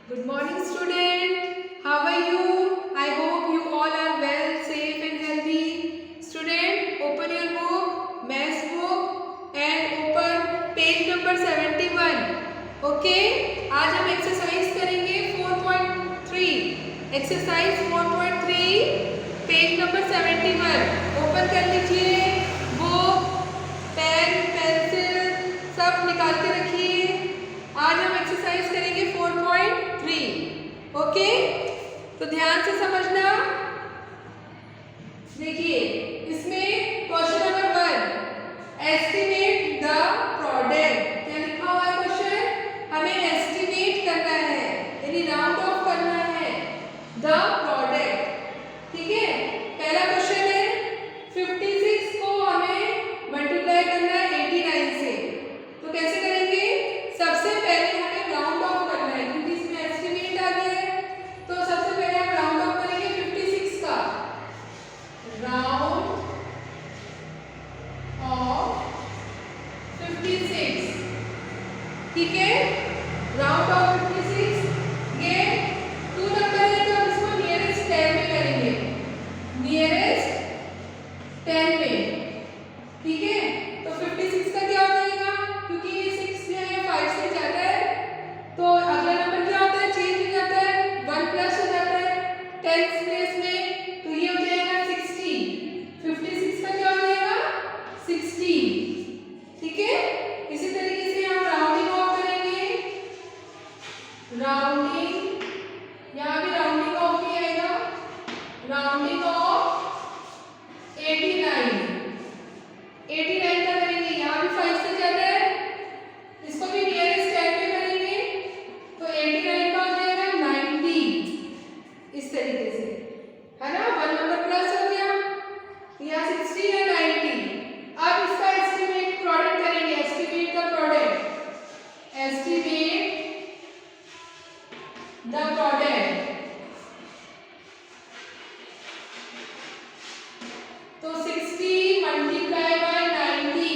Good morning, student. How are you? I hope you all are well, safe and healthy. Student, open your book, maths book and open page number 71. Okay? आज हम exercise करेंगे 4.3. Exercise 4.3 page number 71. Open कर लीजिए. Book, pen, pencil सब निकाल के रखिए. आज हम एक्सरसाइज करेंगे 4.3. ओके, तो ध्यान से समझना. देखिए इसमें question number 1, estimate the product. क्या लिखा हुआ है क्वेश्चन? हमें एस्टिमेट करना है, यानी राउंड ऑफ करना है द प्रोडक्ट. ठीक है, पहला क्वेश्चन है 56 को हमें मल्टीप्लाई करना है 89 से. तो कैसे करेंगे? सबसे पहले हमें राउंड ऑफ करना है, क्योंकि इसमें एस्टिमेट आ गया है. तो सबसे पहले हम राउंड ऑफ करेंगे 56 का. Round of 56. ठीक है, राउंड ऑफ 56. ये 2 नंबर है तो हम इसको नियरेस्ट 10 में करेंगे. नियरेस्ट 10 में. ठीक है, तो 56 का क्या हो जाएगा? क्योंकि ये 6 जो है 5 से ज्यादा है, तो अगला नंबर क्या होता है? चेंज हो जाता है, 1 प्लस हो जाता है 10 प्लेस में, तो ये हो जाएगा 60. 56 का क्या हो जाएगा? 60. ठीक है, इसी तरीके से हम राउंडिंग ऑफ करेंगे. राउंडिंग, यहाँ भी राउंडिंग ऑफ ही आएगा. Rounding off 89. 89 का करेंगे, यहाँ भी 5 से ज्यादा है, इसको भी नियरेस्ट 10 में करेंगे, तो 89 का हो जाएगा 90. इस तरीके से, है ना? 1 नंबर प्लस हो गया, यहाँ 60 है 90. अब इसका एस्टिमेट प्रोडक्ट करेंगे. Estimate the product. Estimate the product. तो 60 मल्टीप्लाई बाय 90.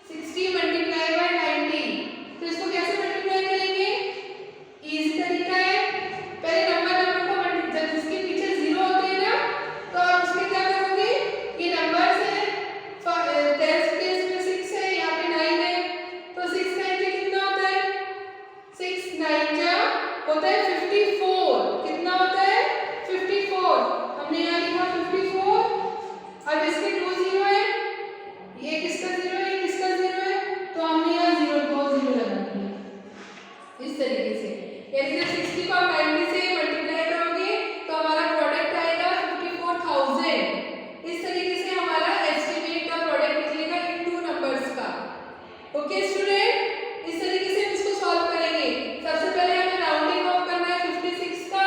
60 multiply by 90. तो इसको कैसे मल्टीप्लाई करेंगे? इजी तरीका है. पहले नंबर को मल्टीप्लाई, जिसके पीछे 0 होते हैं ना, तो आप उसमें क्या करोगे? ये नंबर है 10 प्लेस में 6 है, यहाँ पे 9 है, तो 6 9 से कितना होता है? 6 9 जा होता है 54. कितना होता है? 54. हमने यहाँ लिखा 54. अब इसके 2 0 है, ये किसका 0 है, ये किसका 0 है, तो हमने यहाँ 0 को 0 लगा दिया. इस तरीके से, यानी जब 60 को आप 90 से मल्टीप्लाई करोगे तो हमारा प्रोडक्ट आएगा 54,000. इस तरीके से हमारा एस्टिमेट का प्रोडक्ट निकलेगा इन 2 नंबर्स का. ओके स्टूडेंट, इस तरीके से हम इसको सॉल्व करेंगे. सबसे पहले हमें राउंडिंग ऑफ करना है 56 का,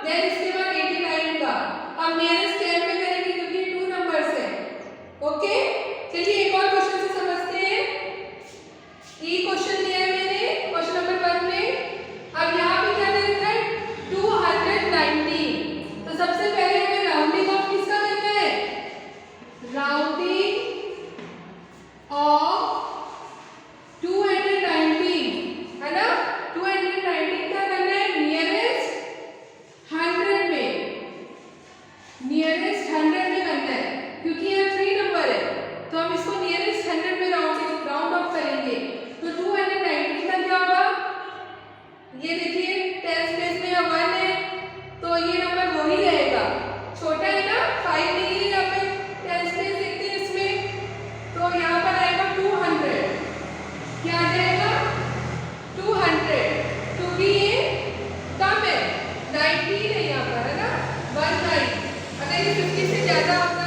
देन इसके बाद 89 का. हम नियरेस्ट 10 में करेंगे क्योंकि 2 नंबर्स है. ओके, चलिए एक और क्वेश्चन से समझते हैं. ये क्वेश्चन दिया है मैंने क्वेश्चन नंबर 1 में. अब यहाँ पे क्या दे रखा है? 290. तो सबसे पहले हमें राउंडिंग ऑफ किसका करना है? राउंडिंग ऑफ 290, है ना? 290 का करना है नियरेस्ट 100 में. नियरेस्ट 100 में करना है, क्योंकि यहाँ 3 नंबर है, तो हम इसको नियरेस्ट 100 में राउंड ऑफ करेंगे. तो 290 का क्या होगा? ये देखिए 10 प्लेस में यहाँ 1 है, तो ये नंबर वही रहेगा. छोटा है ना, 5 नहीं है यहाँ पे. 10 प्लेस देखते हैं इसमें, तो यहाँ पर आएगा 200. क्या आ जाएगा? 200, क्योंकि ये कम है, 19 है यहाँ पर, है ना? 19. अगर ये 50 से ज्यादा होता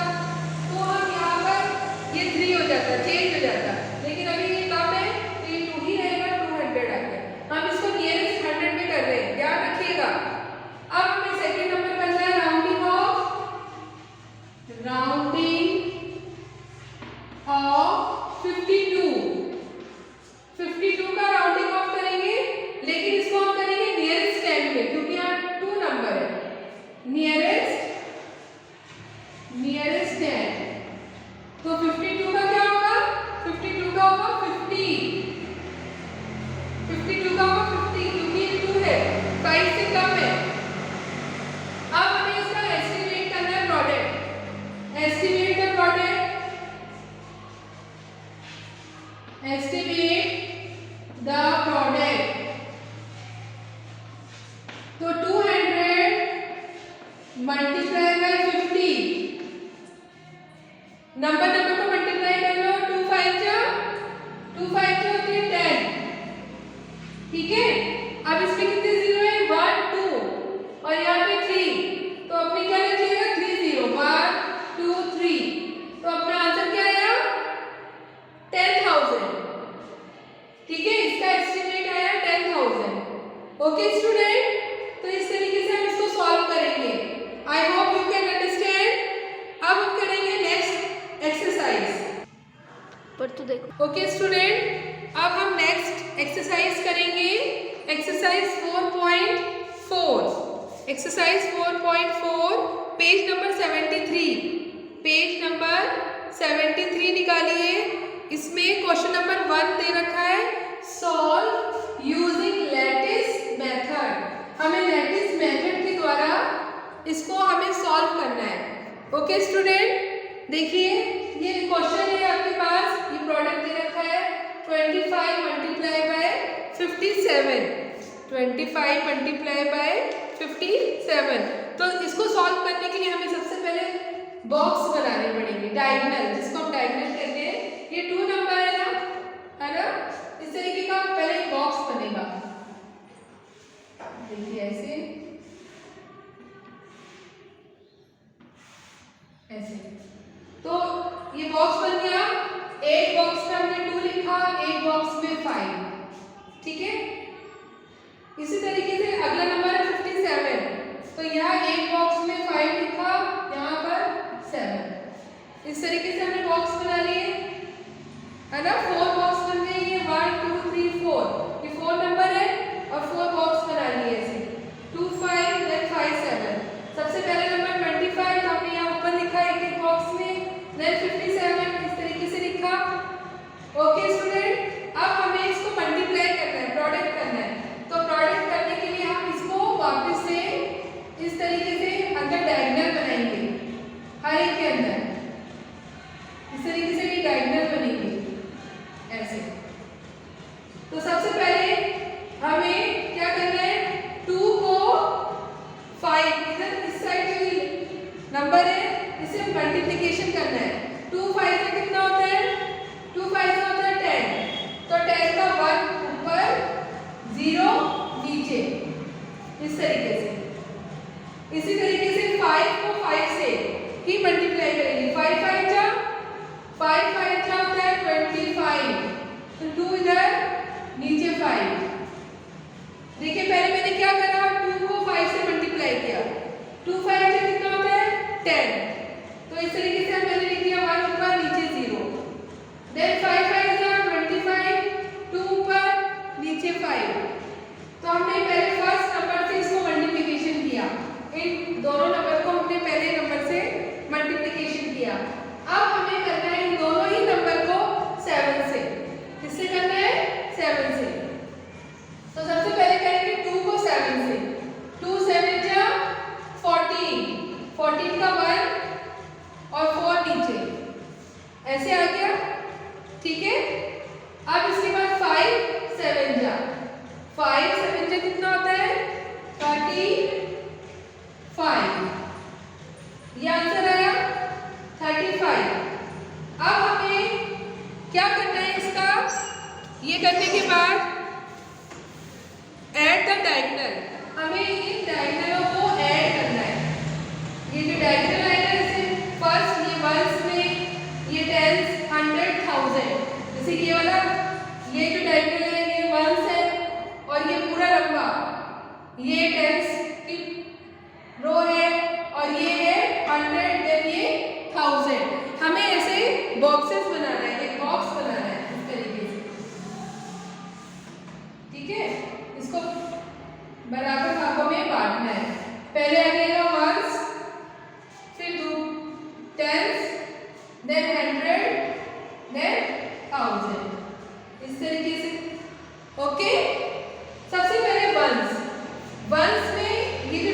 तो हम यहाँ पर ये 3 हो जाता, चेंज हो जाता, लेकिन अभी ये कम है तो ये 2 ही रहेगा. 200 आ गया. हम इसको नियरेस्ट 100 में कर रहे हैं, ध्यान रखिएगा. अब हमें सेकंड नंबर करना है राउंडिंग ऑफ 52. 52 का राउंडिंग ऑफ करेंगे, लेकिन इसको हम करेंगे नियरेस्ट 10 में, क्योंकि यहाँ 2 नंबर है. नियरेस्ट 10. तो 52 का क्या होगा? 52 का होगा 50. 52 का होगा 50, क्योंकि 2 है. अब इसमें कितने जीरो है? 1 2 और यहाँ पे 3, तो अपने क्या लिखिएगा? 3 0 1 2 3, तो अपना आंसर क्या आया? 10,000। ठीक है, इसका एस्टिमेट आया 10,000। ओके स्टूडेंट, तो इस तरीके से हम इसको सॉल्व करेंगे। I hope you can understand. अब हम करेंगे नेक्स्ट एक्सरसाइज। पर तो देखो। ओके स्टूडेंट, अब हम नेक्स्ट एक्सरसाइज करेंगे, exercise 4.4। Exercise 4.4 page number 73, page number 73 निकालिए। इसमें क्वेश्चन नंबर 1 दे रखा है, सॉल्व यूजिंग लैटिस मेथड। हमें लैटिस मेथड के द्वारा इसको हमें सॉल्व करना है। ओके स्टूडेंट, देखिए ये क्वेश्चन है आपके पास, ये प्रोडक्ट दे रखा है 25 मल्टीप्लाई बाय 57, 25 मल्टीप्लाई बाय 57। तो इसको सॉल्व करने के लिए हमें सबसे पहले बॉक्स बनाने पड़ेंगे, डायगोनल, जिसको हम डायगोनल कहते हैं। ये 2 नंबर है ना, इस तरीके का पहले बॉक्स बनेगा। देखिए ऐसे ऐसे, तो ये बॉक्स बन गया। एक बॉक्स में हमने 2 लिखा, एक बॉक्स में 5। ठीक है, इसी तरीके से अगला नंबर है 57, तो यहाँ एक बॉक्स में 5 लिखा, यहाँ पर 7। इस तरीके से हमने बॉक्स बना लिए, है ना। 4 बॉक्स बन गए, ये 1 2 3 4, ये 4 नंबर है और 4 बॉक्स बना लिए ऐसे 2 5 देन 5 7। सबसे पहले नंबर 25 हमने यहाँ ऊपर लिखा एक एक बॉक्स में, देन 57 इस तरीके से लिखा। ओके स्टूडेंट, अब हमें इसको मल्टीप्लाई करना है, प्रोडक्ट करना है। तो प्रोडक्ट करने के लिए हम इसको वापस से इस तरीके से अंदर डायगोनल बनाएंगे, हर एक के अंदर इस तरीके से ये डायगोनल बनेंगे ऐसे। तो सबसे पहले हमें क्या करना है, 2 को 5 इधर इस साइड जो नंबर है इसे मल्टीप्लिकेशन करना है। 2 5 से कितना होता है? 2 5 से होता है 10, तो 10 का 1 ऊपर 0 नीचे, इस तरीके से। इसी तरीके से 5 को 5 से ही मल्टीप्लाई करेंगे। 5 5 जा 5 5 क्या होता है? 25, तो 2 इधर नीचे 5। देखिए पहले मैंने क्या करा, 2 को 5 से मल्टीप्लाई किया, 2 5 से कितना होता है? 10। तो इस तरीके से मैंने लिख दिया 1 ऊपर नीचे 0, देन 5 5 जा 25, 2 ऊपर नीचे 5। तो हमने पहले फर्स्ट नंबर से इसको मल्टीप्लिकेशन किया, इन दोनों नंबर को हमने पहले नंबर से मल्टीप्लिकेशन किया। अब हमें करना है इन दोनों ही नंबर को 7 से। किससे करना है? 7 से। तो सबसे पहले करेंगे 2 को 7 से, 2 7 जा 14, 14 का 1 और 4 नीचे, ऐसे आ गया। ठीक है, अब इसके बाद 5 7 जा 5 7 जा कितना होता है? 35, ये आंसर आया 35। अब हमें क्या करना है इसका, ये करने के बाद ऐड द डायगोनल, हमें इन डायगोनलों को ऐड करना है। ये जो डायगोनल आएगा जैसे फर्स्ट ये वंस में, ये टेंस 100 1000, जैसे ये वाला ये जो डायगोनल है ये वंस है और ये पूरा लंबा ये टेंस की रो है और ये है 100 देन ये 1000। हमें ऐसे बॉक्सेस बनाना है, एक बॉक्स बनाना है इस तरीके से। ठीक है, इसको बराबर भागों में बांटना है। पहले आएगा वंस, फिर 2 टेंस, देन 100, देन 1000, इस तरीके से। ओके, सबसे पहले वंस, वंस में ये जो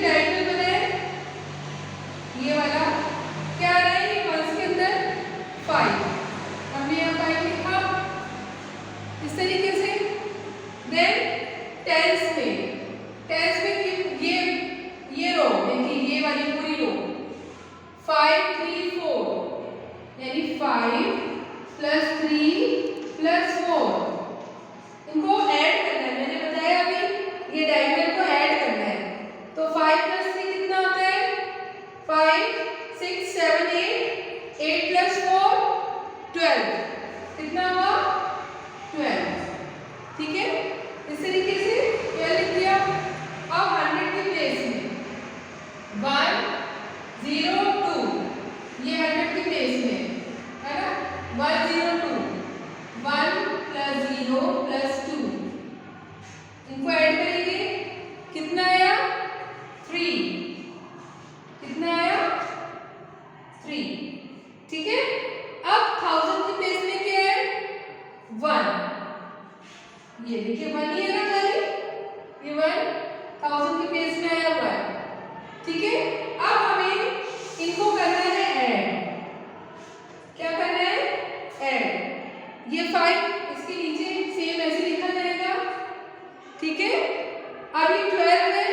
अब ये 12 है,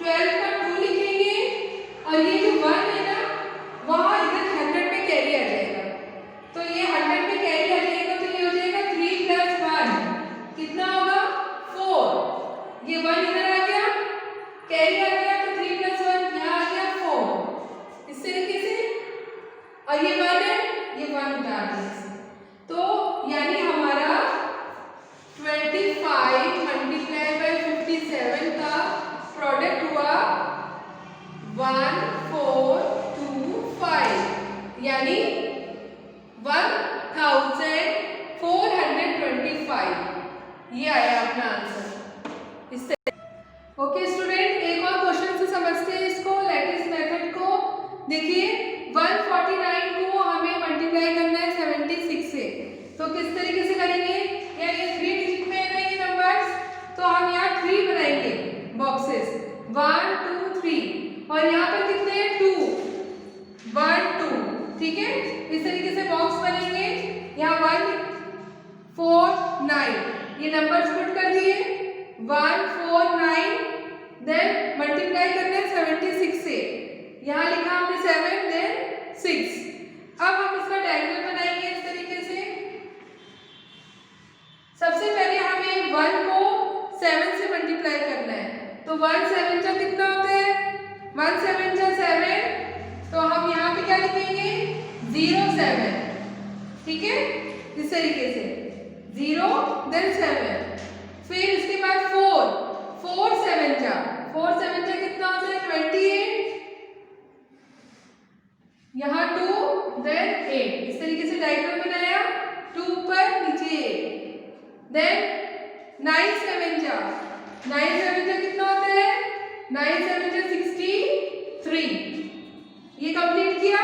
12 का 2 लिखेंगे और ये जो 1 है ना वहाँ इधर 100 में कैरी आ जाएगा, तो ये 100 में कैरी आ जाएगा, तो ये हो जाएगा 3 + 1 कितना होगा 4। ये 1 इधर आ गया, कैरी आ गया, तो 3 + 1 यहाँ आ गया 4, इस तरीके से। और ये 1 है, ये 1 उतार देंगे, तो यानी हमारा 25 × 57 का प्रोडक्ट हुआ 1425, यानी 1425, ये आया अपना आंसर। इस तरह ओके स्टूडेंट, एक और क्वेश्चन से समझते हैं इसको, लैटिस मेथड को। देखिए 149 को हमें मल्टीप्लाई करना है 76 से, तो किस तरीके से करेंगे? यार ये 3 डिजिट में है ना ये नंबर्स, तो हम यहाँ 3 बनाएंगे बॉक्सेस 1 2 3, और यहाँ पर कितने हैं 2 1 2, ठीक है, इस तरीके से बॉक्स बनेंगे। यहाँ 1 4 9, ये नंबर्स पुट कर दिए 1 4 9, देन मल्टीप्लाई करना है 76 से, यहाँ लिखा हमने 7 देन 6। अब हम इसका डायगोनल बनाएंगे इस तरीके से। सबसे पहले हमें 1 को 7 से मल्टीप्लाई करना है, तो 1 7 जा कितना होता है 1 7 जा 7, तो हम यहाँ पे क्या लिखेंगे 0 7, ठीक है, इस तरीके से 0 देन 7। फिर इसके बाद 4 7 जा कितना होता है 28, यहाँ 2 देन 8, इस तरीके से डायग्राम बनाया, 2 पर नीचे 8, देन 9 7 जा कितना होता है 9 7 जा 63, ये कंप्लीट किया।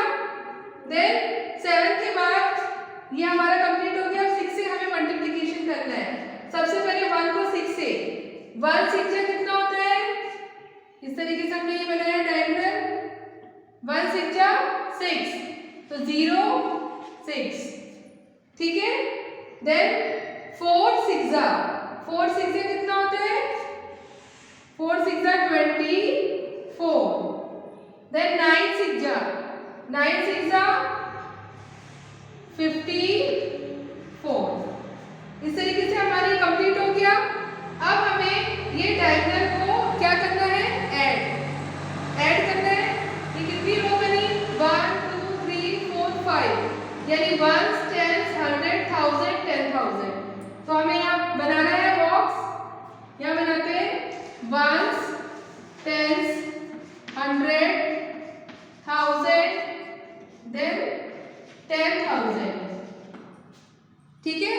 देन 7 के बाद ये हमारा कंप्लीट हो गया। 6 से हमें मल्टीप्लिकेशन करना है। सबसे पहले 1 को 6 से, 1 6 जा कितना होता है, इस तरीके से हमने ये बनाया डायगोनल, 1 6 जा 6, तो 0 6, ठीक है। देन 4 6 जा कितना होता है 4 6 जा 24, देन 9 6 जा 54, इस तरीके से हमारी कंप्लीट हो गया। अब हमें ये डायगोनल को क्या करना है ऐड करना है। ये कितनी रो बनी 1 2 3 4 5, यानी 1 10 100 1000 10,000, तो हमें यहाँ बनाना है बॉक्स, यहाँ बनाते हैं 1 10 100 1000 देन 10,000, ठीक है।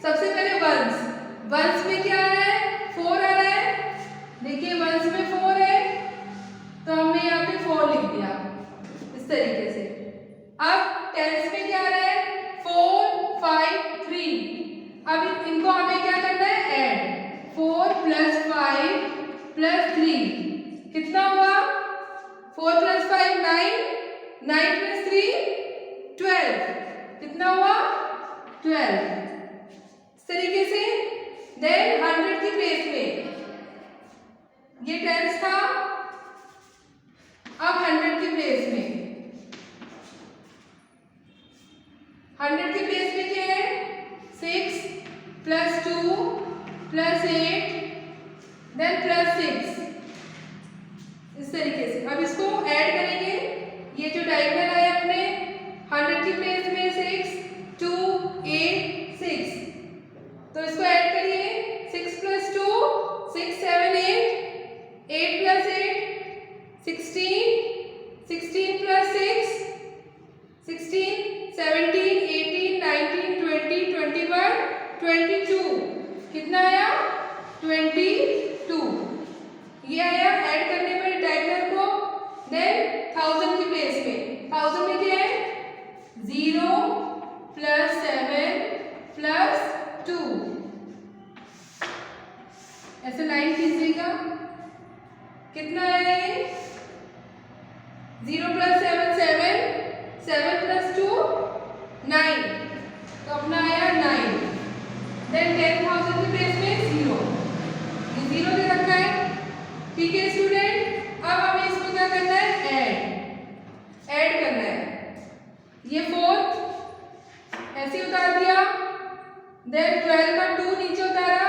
सबसे पहले वंस में क्या आ रहा है 4 आ रहा है, देखिए वंस में 4 है, तो हमने यहाँ पे 4 लिख दिया इस तरीके से। अब टेंस में क्या आ रहा है 4 5 3, अब इनको हमें क्या करना है ऐड, 4 + 5 + 3 कितना हुआ 4 + 5 9 9 + 3 12, कितना हुआ 12, इस तरीके से। देन 100 की प्लेस में ये टेंस था, अब 100 की प्लेस में 100 की प्लेस में क्या है 6 + 2 + 8 देन +6, इस तरीके से। अब इसको ऐड करेंगे, ये जो डायगोनल आया अपने 100 की प्लेस में 6 2 8 6, तो इसको ऐड करिए 6 + 2 6 7 8 8 + 8 16 16 + 6 16 17 18 19 20 21 22, कितना आया 22, ये आया। ऐड करने पर डायगोनल को, देन 1000 की प्लेस में 1000 में क्या है 0 + 7 + 2, ऐसे लाइन खींचिएगा, कितना आया ये 0 + 7 7 7 + 2 9, तो अपना आया 9। देन 10,000 की प्लेस में 0, ये 0 दे रखा है, ठीक है स्टूडेंट, अब हमें इसको क्या करना है, ऐड करना है। ये 4 ऐसे उतार दिया, देन 12 का 2 नीचे उतारा,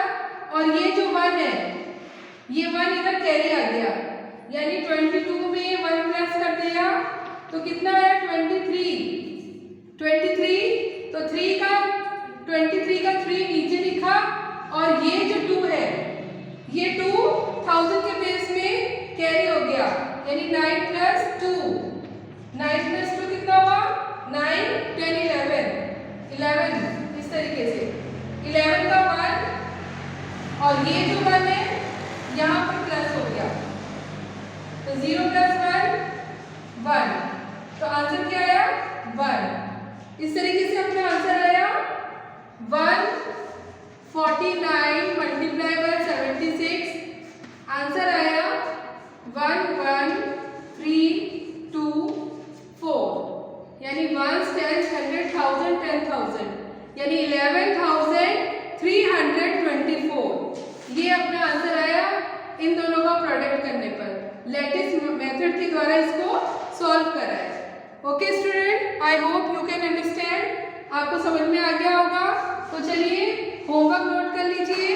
और ये जो 1 है ये 1 इधर कैरी आ गया, यानी 22 में 1 प्लस कर दिया तो कितना है 23, तो 23 का 3 नीचे लिखा, और ये जो 2 है ये 2 1000 के बेस में कैरी हो गया, यानी 9 + 2, 9 + 2 कितना हुआ 9, 10, 11 इस तरीके से 11 का 1, और ये जो 1 है यहाँ पर प्लस हो गया, तो 0 + 1 1, तो आंसर क्या आया 1। इस तरीके से अपना आंसर आया 149 × 76, आंसर आया 11324, यानी 1s 10s 100 1000 10,000, यानी 11,324। ये अपना आंसर आया इन दोनों का प्रोडक्ट करने पर, लैटिस मेथड के द्वारा इसको सॉल्व करा है। Okay student, I hope you can understand, आपको समझ में आ गया होगा। तो चलिए होमवर्क नोट कर लीजिए।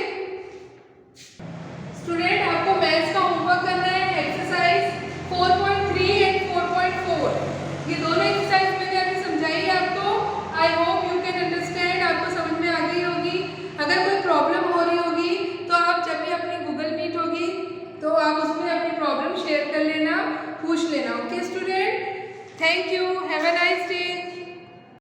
स्टूडेंट, आपको मैथ्स का होमवर्क करना है, एक्सरसाइज 4.3 एंड 4.4, ये दोनों एक्सरसाइज मैंने अभी समझाई है आपको। I hope you can understand, आपको समझ में आ गई होगी। अगर कोई प्रॉब्लम हो रही होगी तो आप जब भी अपनी गूगल मीट होगी तो आप उसमें अपनी प्रॉब्लम शेयर कर लेना, पूछ लेना। Okay student, thank you, have a nice day.